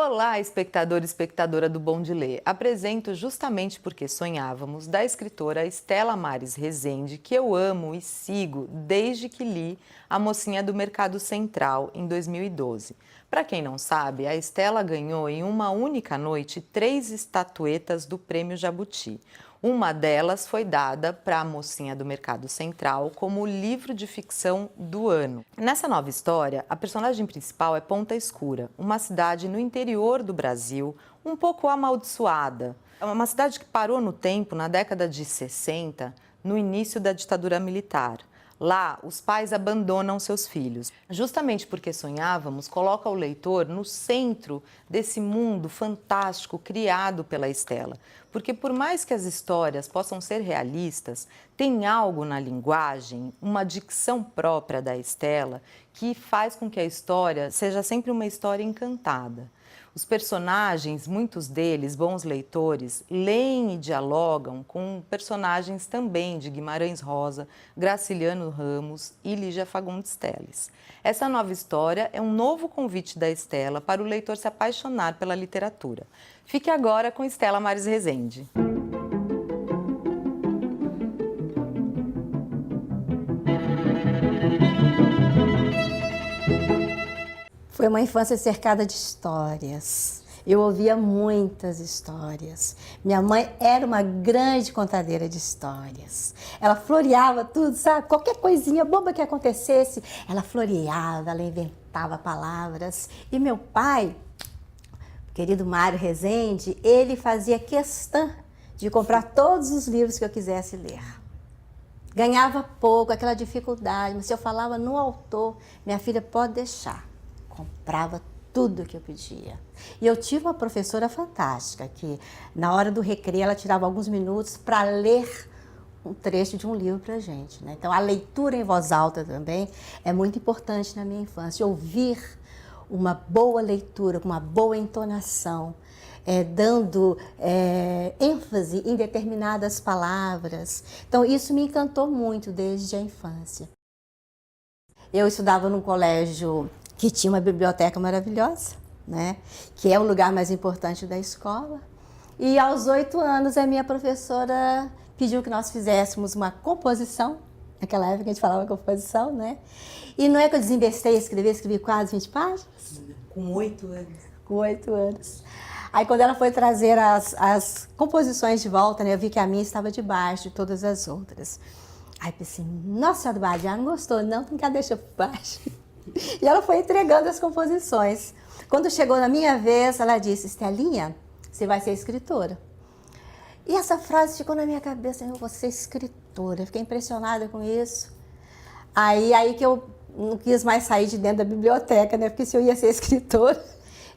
Olá, espectador e espectadora do Bom de Ler. Apresento Justamente Porque Sonhávamos, da escritora Estela Maris Rezende, que eu amo e sigo desde que li A Mocinha do Mercado Central, em 2012. Para quem não sabe, a Estela ganhou em uma única noite 3 estatuetas do Prêmio Jabuti. Uma delas foi dada para A Mocinha do Mercado Central como o livro de ficção do ano. Nessa nova história, a personagem principal é Ponta Escura, uma cidade no interior do Brasil, um pouco amaldiçoada. É uma cidade que parou no tempo, na década de 60, no início da ditadura militar. Lá, os pais abandonam seus filhos. Justamente porque sonhávamos, coloca o leitor no centro desse mundo fantástico criado pela Estela. Porque por mais que as histórias possam ser realistas, tem algo na linguagem, uma dicção própria da Estela, que faz com que a história seja sempre uma história encantada. Os personagens, muitos deles, bons leitores, leem e dialogam com personagens também de Guimarães Rosa, Graciliano Ramos e Lígia Fagundes Telles. Essa nova história é um novo convite da Estela para o leitor se apaixonar pela literatura. Fique agora com Estela Maris Rezende. Foi uma infância cercada de histórias. Eu ouvia muitas histórias. Minha mãe era uma grande contadeira de histórias. Ela floreava tudo, sabe? Qualquer coisinha boba que acontecesse, ela floreava, ela inventava palavras. E meu pai, o querido Mário Rezende, ele fazia questão de comprar todos os livros que eu quisesse ler. Ganhava pouco, aquela dificuldade, mas se eu falava no autor, minha filha, pode deixar. Comprava tudo que eu pedia. E eu tive uma professora fantástica, que na hora do recreio ela tirava alguns minutos para ler um trecho de um livro para a gente, né? Então a leitura em voz alta também é muito importante na minha infância. Ouvir uma boa leitura, com uma boa entonação, dando ênfase em determinadas palavras. Então isso me encantou muito desde a infância. Eu estudava num colégio que tinha uma biblioteca maravilhosa, né? Que é o lugar mais importante da escola. E aos 8 anos a minha professora pediu que nós fizéssemos uma composição. Naquela época a gente falava composição, né? E não é que eu desembestei a escrever, escrevi quase 20 páginas. Com 8 anos. Com 8 anos. Aí quando ela foi trazer as composições de volta, né, eu vi que a minha estava debaixo de todas as outras. Aí pensei, nossa senhora do Badiá, não gostou? Não, tem que deixar por baixo. E ela foi entregando as composições. Quando chegou na minha vez, ela disse, Estelinha, você vai ser escritora. E essa frase ficou na minha cabeça, eu vou ser escritora. Eu fiquei impressionada com isso. Aí que eu não quis mais sair de dentro da biblioteca, né? Porque se eu ia ser escritora.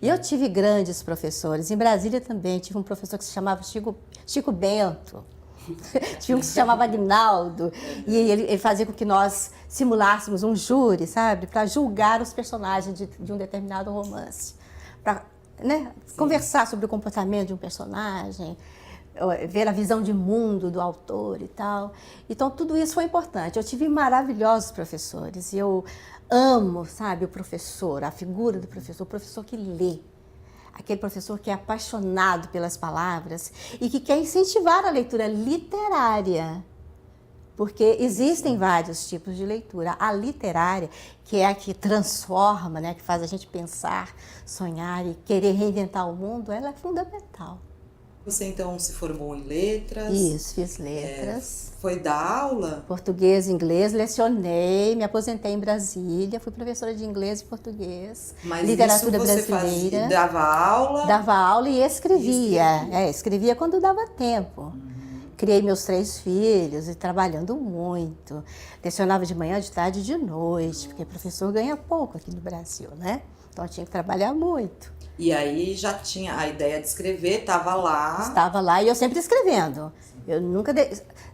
E eu tive grandes professores. Em Brasília também, tive um professor que se chamava Chico Bento. Tinha um que se chamava Aguinaldo, e ele fazia com que nós simulássemos um júri, sabe? Para julgar os personagens de um determinado romance. Para, né, conversar sobre o comportamento de um personagem, ver a visão de mundo do autor e tal. Então, tudo isso foi importante. Eu tive maravilhosos professores, e eu amo, sabe, o professor, a figura do professor, o professor que lê. Aquele professor que é apaixonado pelas palavras e que quer incentivar a leitura literária. Porque existem vários tipos de leitura. A literária, que é a que transforma, né, que faz a gente pensar, sonhar e querer reinventar o mundo, ela é fundamental. Você então se formou em letras? Isso, fiz letras. Foi dar aula? Português, inglês, lecionei, me aposentei em Brasília, fui professora de inglês e português, Mas literatura isso você brasileira. Fazia, dava aula? Dava aula e escrevia. Escrevia quando dava tempo. Criei meus 3 filhos e trabalhando muito. Lecionava de manhã, de tarde e de noite, porque professor ganha pouco aqui no Brasil, né? Então eu tinha que trabalhar muito. E aí já tinha a ideia de escrever, estava lá. Estava lá e eu sempre escrevendo. Eu nunca,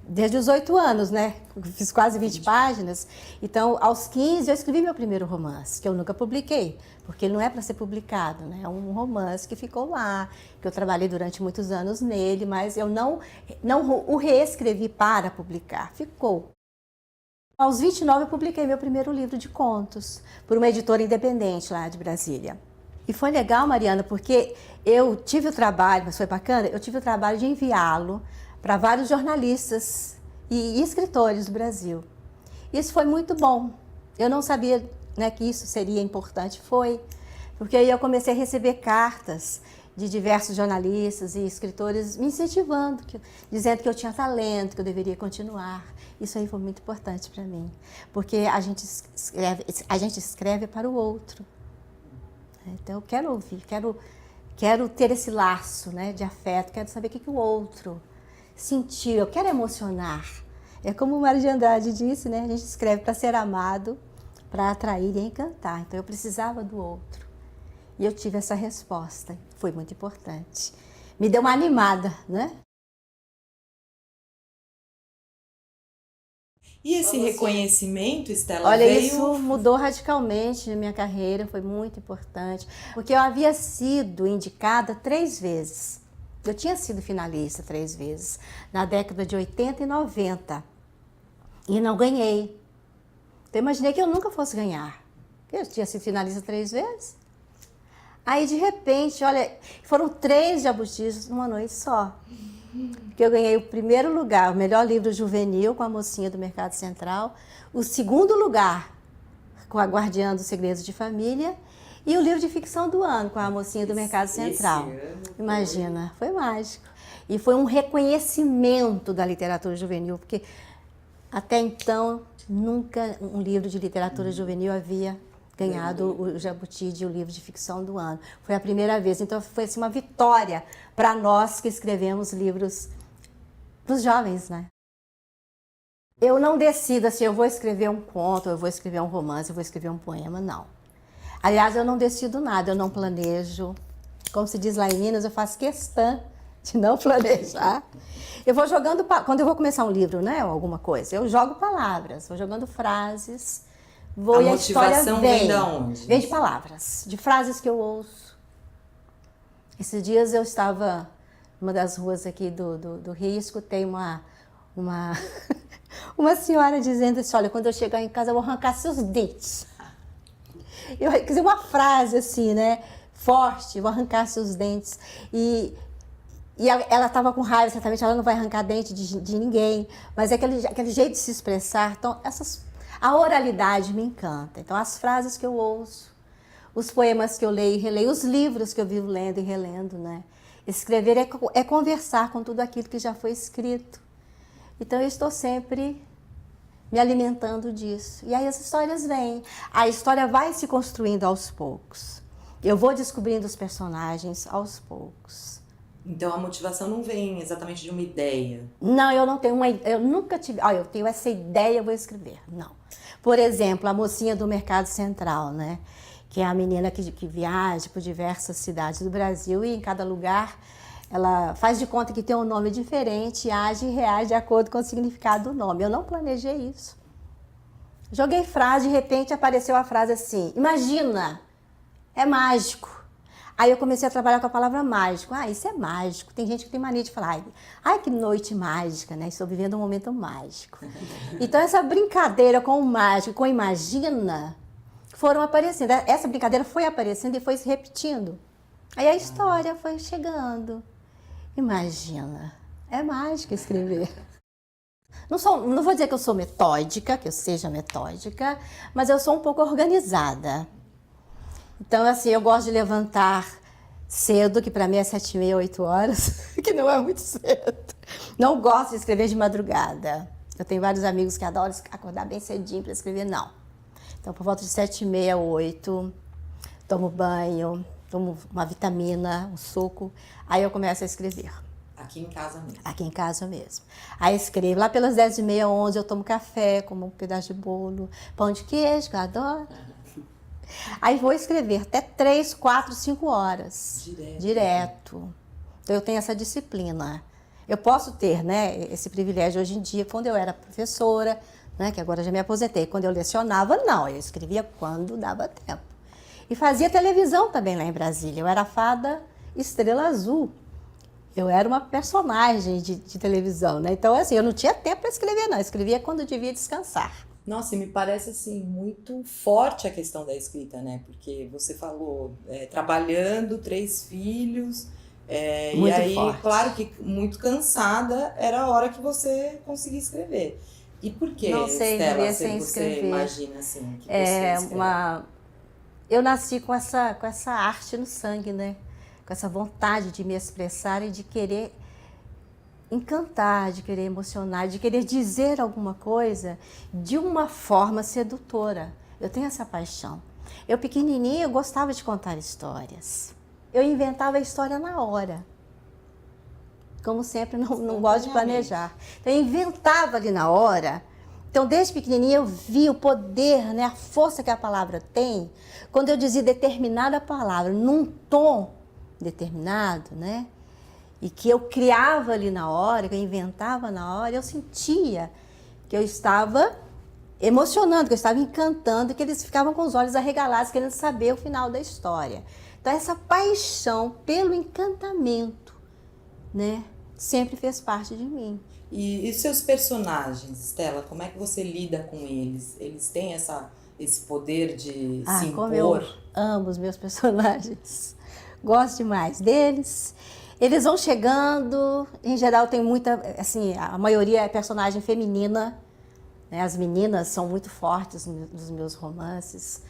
desde os 8 anos, né? Fiz quase 20 páginas. Então, aos 15, eu escrevi meu primeiro romance, que eu nunca publiquei, porque ele não é para ser publicado, né? É um romance que ficou lá, que eu trabalhei durante muitos anos nele, mas eu não o reescrevi para publicar, ficou. Aos 29, eu publiquei meu primeiro livro de contos, por uma editora independente lá de Brasília. E foi legal, Mariana, porque eu tive o trabalho, mas foi bacana, eu tive o trabalho de enviá-lo para vários jornalistas e escritores do Brasil. Isso foi muito bom. Eu não sabia, né, que isso seria importante, foi. Porque aí eu comecei a receber cartas de diversos jornalistas e escritores me incentivando, dizendo que eu tinha talento, que eu deveria continuar. Isso aí foi muito importante para mim, porque a gente escreve para o outro. Então eu quero ouvir, quero ter esse laço, né, de afeto, quero saber o que o outro sentiu, eu quero emocionar. É como o Mário de Andrade disse, né, a gente escreve para ser amado, para atrair e encantar. Então eu precisava do outro. E eu tive essa resposta, foi muito importante. Me deu uma animada, né? E esse reconhecimento, Estela, Olha, veio... isso mudou radicalmente na minha carreira, foi muito importante, porque eu havia sido indicada 3 vezes. Eu tinha sido finalista 3 vezes, na década de 80 e 90, e não ganhei. Então, eu imaginei que eu nunca fosse ganhar. Eu tinha sido finalista 3 vezes. Aí, de repente, olha, foram 3 jabutis numa noite só. Porque eu ganhei o primeiro lugar, o melhor livro juvenil com A Mocinha do Mercado Central, o segundo lugar com A Guardiã dos Segredos de Família e o livro de ficção do ano com A Mocinha do Mercado Central. Imagina, foi mágico. E foi um reconhecimento da literatura juvenil, porque até então nunca um livro de literatura juvenil havia ganhado o Jabuti de o livro de ficção do ano. Foi a primeira vez, então foi assim, uma vitória para nós que escrevemos livros para os jovens, né? Eu não decido assim, eu vou escrever um conto, eu vou escrever um romance, eu vou escrever um poema, não. Aliás, eu não decido nada, eu não planejo. Como se diz lá em Minas, eu faço questão de não planejar. Eu vou jogando, quando eu vou começar um livro, né, ou alguma coisa, eu jogo palavras, vou jogando frases. A motivação vem de onde? Vem de palavras, de frases que eu ouço. Esses dias eu estava numa das ruas aqui do Rio, escutei uma senhora dizendo assim, olha, quando eu chegar em casa eu vou arrancar seus dentes. Quer dizer, uma frase assim, né, forte, vou arrancar seus dentes. E ela estava com raiva, certamente ela não vai arrancar dente de ninguém, mas é aquele jeito de se expressar. Então, a oralidade me encanta. Então, as frases que eu ouço, os poemas que eu leio e releio, os livros que eu vivo lendo e relendo, né? Escrever é conversar com tudo aquilo que já foi escrito. Então, eu estou sempre me alimentando disso. E aí as histórias vêm. A história vai se construindo aos poucos. Eu vou descobrindo os personagens aos poucos. Então, a motivação não vem exatamente de uma ideia? Não, eu não tenho uma ideia. Eu nunca tive... Olha, eu tenho essa ideia, eu vou escrever. Não. Por exemplo, A Mocinha do Mercado Central, né? Que é a menina que viaja por diversas cidades do Brasil e em cada lugar ela faz de conta que tem um nome diferente e age e reage de acordo com o significado do nome. Eu não planejei isso. Joguei frase, de repente apareceu a frase assim, imagina, é mágico. Aí eu comecei a trabalhar com a palavra mágico. Ah, isso é mágico. Tem gente que tem mania de falar, ai, que noite mágica, né? Estou vivendo um momento mágico. Então, essa brincadeira com o mágico, com o imagina, foram aparecendo. Essa brincadeira foi aparecendo e foi se repetindo. Aí a história foi chegando. Imagina, é mágico escrever. Não vou dizer que eu sou metódica, que eu seja metódica, mas eu sou um pouco organizada. Então, assim, eu gosto de levantar cedo, que para mim é 7h30, 8 horas, que não é muito cedo. Não gosto de escrever de madrugada. Eu tenho vários amigos que adoram acordar bem cedinho para escrever, não. Então, por volta de 7h30, 8, tomo banho, tomo uma vitamina, um suco, aí eu começo a escrever. Aqui em casa mesmo? Aqui em casa mesmo. Aí escrevo. Lá pelas 10h30, 11 eu tomo café, como um pedaço de bolo, pão de queijo, que eu adoro. Aí vou escrever até 3, 4, 5 horas. Direto. Então eu tenho essa disciplina. Eu posso ter, né, esse privilégio hoje em dia, quando eu era professora, né, que agora já me aposentei. Quando eu lecionava, não, eu escrevia quando dava tempo. E fazia televisão também lá em Brasília. Eu era a fada Estrela Azul. Eu era uma personagem de televisão, né? Então, assim, eu não tinha tempo para escrever, não. Eu escrevia quando eu devia descansar. Nossa, e me parece assim muito forte a questão da escrita, né? Porque você falou trabalhando, 3 filhos, e Muito aí, forte. claro que muito cansada, era a hora que você conseguia escrever. E por que, Não sei Estela, viver sem você escrever. imagina assim que você É escreve? eu nasci com essa arte no sangue, né? Com essa vontade de me expressar e de querer encantar, de querer emocionar, de querer dizer alguma coisa de uma forma sedutora. Eu tenho essa paixão. Eu pequenininha eu gostava de contar histórias. Eu inventava a história na hora. Como sempre, não gosto de planejar. Então, eu inventava ali na hora. Então, desde pequenininha, eu vi o poder, né, a força que a palavra tem. Quando eu dizia determinada palavra, num tom determinado, né, e que eu criava ali na hora, que eu inventava na hora, eu sentia que eu estava emocionando, que eu estava encantando, que eles ficavam com os olhos arregalados, querendo saber o final da história. Então, essa paixão pelo encantamento, né, sempre fez parte de mim. E seus personagens, Estela, como é que você lida com eles? Eles têm esse poder de se Como eu impor? amo os meus personagens. Gosto demais deles. Eles vão chegando, em geral tem muita, assim, a maioria é personagem feminina, né? As meninas são muito fortes nos meus romances.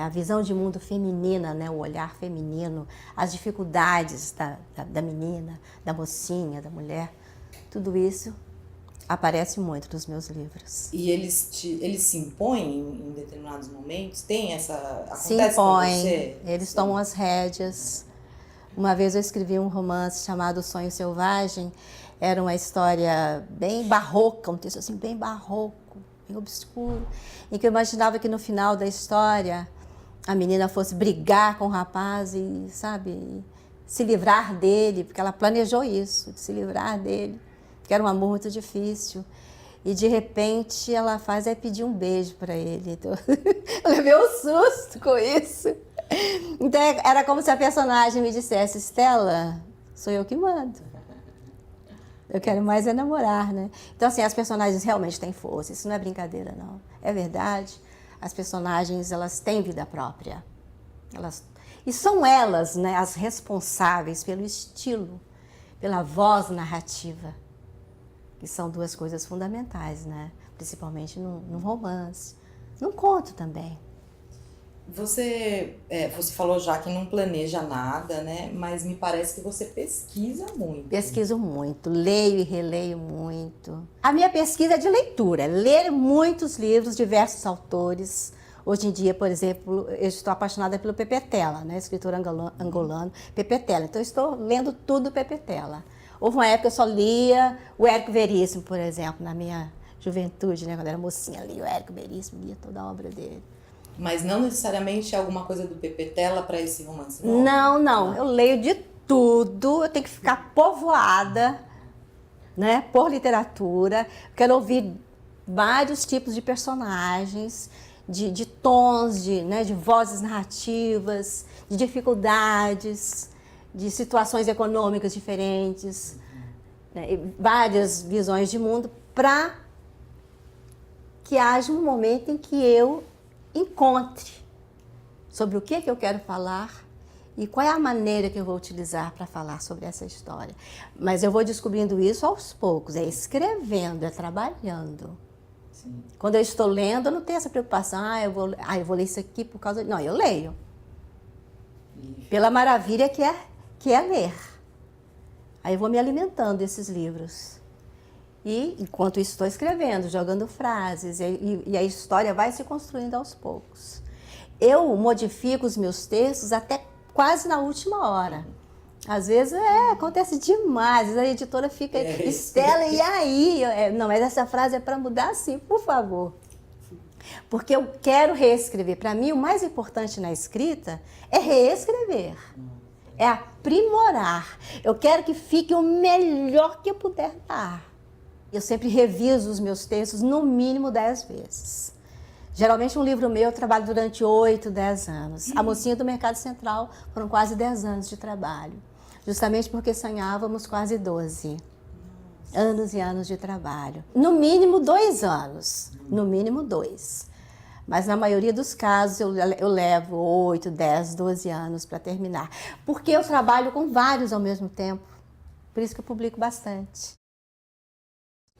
A visão de mundo feminina, né? O olhar feminino, as dificuldades da menina, da mocinha, da mulher, tudo isso aparece muito nos meus livros. E eles se impõem em determinados momentos? Tem essa... Se Acontece com impõem, você? eles Sim. tomam as rédeas. Uma vez eu escrevi um romance chamado O Sonho Selvagem. Era uma história bem barroca, um texto assim bem barroco, bem obscuro, em que eu imaginava que no final da história a menina fosse brigar com o rapaz e, sabe, se livrar dele, porque ela planejou isso, de se livrar dele, porque era um amor muito difícil. E de repente ela faz pedir um beijo para ele. Então, eu levei um susto com isso. Então era como se a personagem me dissesse: Estela, sou eu que mando. Eu quero mais é namorar, né? Então, assim, as personagens realmente têm força. Isso não é brincadeira, não. É verdade. As personagens, elas têm vida própria. E são elas, né, as responsáveis pelo estilo, pela voz narrativa, que são duas coisas fundamentais, né? Principalmente num romance. Num conto também. Você falou já que não planeja nada, né? Mas me parece que você pesquisa muito. Pesquiso muito, leio e releio muito. A minha pesquisa é de leitura, ler muitos livros, diversos autores. Hoje em dia, por exemplo, eu estou apaixonada pelo Pepe Tela, né? Escritor angolano, Pepe Tela. Então, eu estou lendo tudo do Pepe Tela. Houve uma época que eu só lia o Érico Veríssimo, por exemplo, na minha juventude, né? Quando eu era mocinha, lia o Érico Veríssimo, lia toda a obra dele. Mas não necessariamente alguma coisa do Pepe Tela para esse romance, não? Não. Eu leio de tudo, eu tenho que ficar povoada, né, por literatura. Quero ouvir vários tipos de personagens, de tons, de vozes narrativas, de dificuldades, de situações econômicas diferentes, né, várias visões de mundo, para que haja um momento em que eu encontre sobre o que eu quero falar e qual é a maneira que eu vou utilizar para falar sobre essa história. Mas eu vou descobrindo isso aos poucos, é escrevendo, é trabalhando. Sim. Quando eu estou lendo, eu não tenho essa preocupação, eu vou ler isso aqui por causa... Não, eu leio. Pela maravilha que é ler. Aí eu vou me alimentando desses livros. E, enquanto isso, estou escrevendo, jogando frases, e a história vai se construindo aos poucos. Eu modifico os meus textos até quase na última hora. Às vezes, acontece demais, a editora fica, Estela, e aí? Não, mas essa frase é para mudar sim, por favor. Porque eu quero reescrever. Para mim, o mais importante na escrita é reescrever, é aprimorar. Eu quero que fique o melhor que eu puder dar. Eu sempre reviso os meus textos no mínimo 10 vezes. Geralmente um livro meu eu trabalho durante 8, 10 anos. A Mocinha do Mercado Central foram quase 10 anos de trabalho. Justamente porque sonhávamos quase 12. Anos e anos de trabalho. No mínimo 2 anos. No mínimo 2. Mas na maioria dos casos eu levo 8, 10, 12 anos para terminar. Porque eu trabalho com vários ao mesmo tempo. Por isso que eu publico bastante.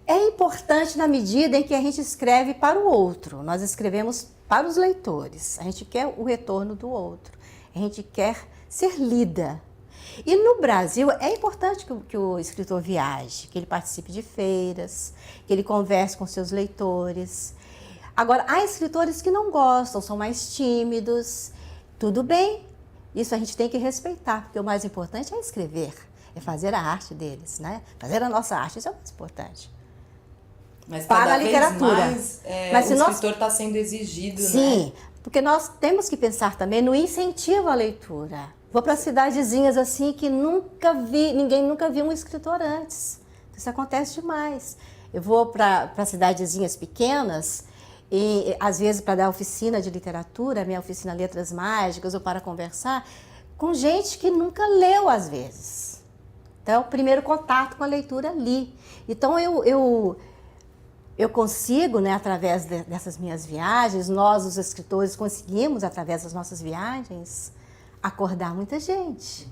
É importante na medida em que a gente escreve para o outro. Nós escrevemos para os leitores. A gente quer o retorno do outro. A gente quer ser lida. E no Brasil é importante que o escritor viaje, que ele participe de feiras, que ele converse com seus leitores. Agora, há escritores que não gostam, são mais tímidos. Tudo bem, isso a gente tem que respeitar, porque o mais importante é escrever, é fazer a arte deles, né? Fazer a nossa arte, isso é o mais importante. Mas para cada a literatura. Vez mais, Mas o se nós... escritor está sendo exigido, Sim, né? porque nós temos que pensar também no incentivo à leitura. Vou para cidadezinhas assim que ninguém nunca viu um escritor antes. Isso acontece demais. Eu vou para cidadezinhas pequenas e às vezes para dar oficina de literatura, minha oficina Letras Mágicas, ou para conversar com gente que nunca leu às vezes. Então, o primeiro contato com a leitura ali. Então, eu consigo, né, através dessas minhas viagens, nós, os escritores, conseguimos, através das nossas viagens, acordar muita gente.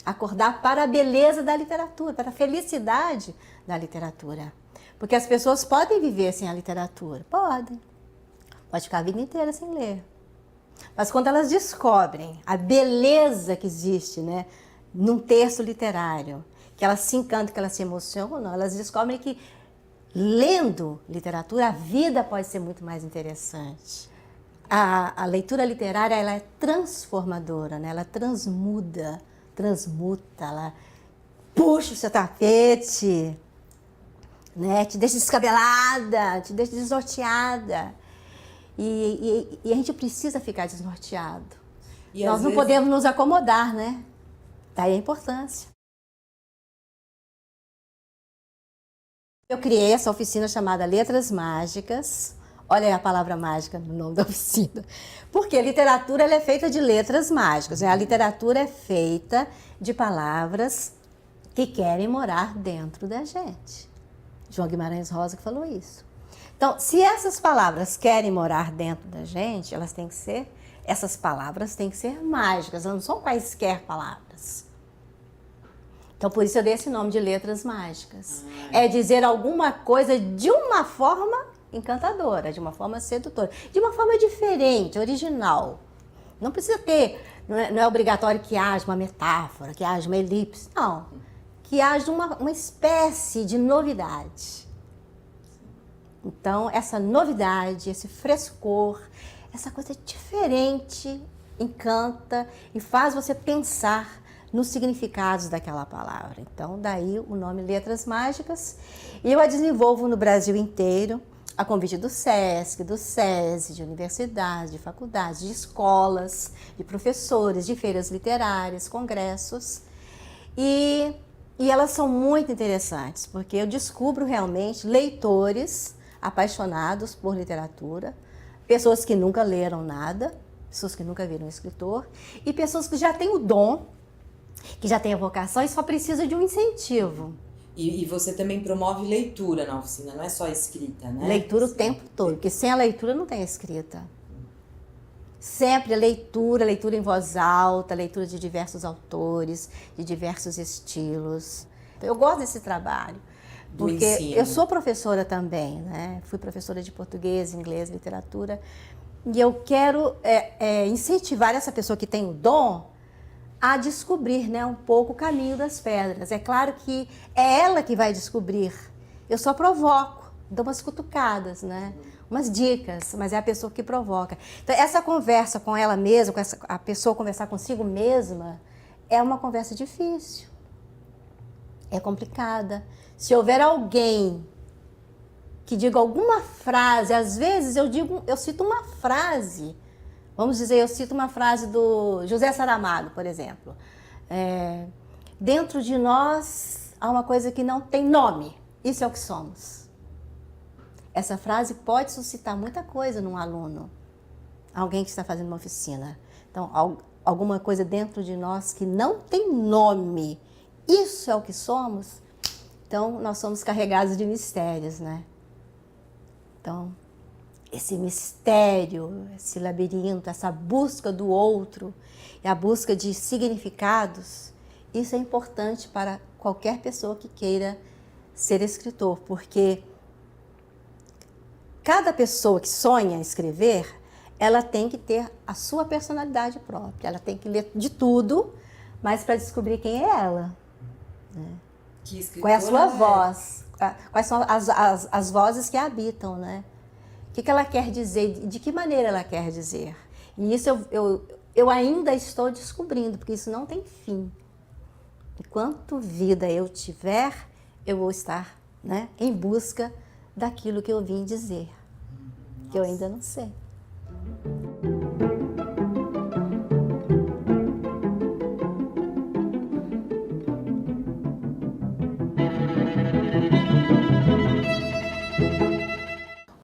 Acordar para a beleza da literatura, para a felicidade da literatura. Porque as pessoas podem viver sem a literatura? Podem. Pode ficar a vida inteira sem ler. Mas quando elas descobrem a beleza que existe, né, num texto literário, que elas se encantam, que elas se emocionam, elas descobrem que lendo literatura, a vida pode ser muito mais interessante. A leitura literária, ela é transformadora, né? Ela transmuta, ela puxa o seu tapete, né? Te deixa descabelada, te deixa desnorteada. E a gente precisa ficar desnorteado. Nós não podemos nos acomodar, né? Daí a importância. Eu criei essa oficina chamada Letras Mágicas. Olha aí a palavra mágica no nome da oficina. Porque a literatura ela é feita de letras mágicas. Né? A literatura é feita de palavras que querem morar dentro da gente. João Guimarães Rosa que falou isso. Então, se essas palavras querem morar dentro da gente, essas palavras têm que ser mágicas, elas não são quaisquer palavras. Então, por isso eu dei esse nome de Letras Mágicas. É dizer alguma coisa de uma forma encantadora, de uma forma sedutora, de uma forma diferente, original. Não precisa ter, não é obrigatório que haja uma metáfora, que haja uma elipse, não. Que haja uma espécie de novidade. Então, essa novidade, esse frescor, essa coisa diferente, encanta e faz você pensar nos significados daquela palavra. Então, daí o nome Letras Mágicas. E eu a desenvolvo no Brasil inteiro, a convite do SESC, do SESI, de universidades, de faculdades, de escolas, de professores, de feiras literárias, congressos. E elas são muito interessantes, porque eu descubro realmente leitores apaixonados por literatura, pessoas que nunca leram nada, pessoas que nunca viram um escritor, e pessoas que já têm o dom, que já têm a vocação e só precisa de um incentivo. E você também promove leitura na oficina, não é só escrita, né? Leitura o tempo todo, porque sem a leitura não tem escrita. Sempre leitura em voz alta, leitura de diversos autores, de diversos estilos. Eu gosto desse trabalho, porque eu sou professora também, né? Fui professora de português, inglês, literatura, e eu quero incentivar essa pessoa que tem o dom a descobrir, né, um pouco o caminho das pedras. É claro que é ela que vai descobrir. Eu só provoco, dou umas cutucadas, né? Umas dicas, mas é a pessoa que provoca. Então, essa conversa com ela mesma, a pessoa conversar consigo mesma, é uma conversa difícil. É complicada. Se houver alguém que diga alguma frase, às vezes eu cito uma frase. Vamos dizer, eu cito uma frase do José Saramago, por exemplo. Dentro de nós há uma coisa que não tem nome. Isso é o que somos. Essa frase pode suscitar muita coisa num aluno. Alguém que está fazendo uma oficina. Então, alguma coisa dentro de nós que não tem nome. Isso é o que somos. Então, nós somos carregados de mistérios, né? Então, esse mistério, esse labirinto, essa busca do outro, e a busca de significados, isso é importante para qualquer pessoa que queira ser escritor, porque cada pessoa que sonha em escrever, ela tem que ter a sua personalidade própria, ela tem que ler de tudo, mas para descobrir quem é ela, né? Qual é a sua voz, quais são as vozes que a habitam, né? O que ela quer dizer, de que maneira ela quer dizer. E isso eu ainda estou descobrindo, porque isso não tem fim. Enquanto vida eu tiver, eu vou estar, né, em busca daquilo que eu vim dizer, que eu ainda não sei.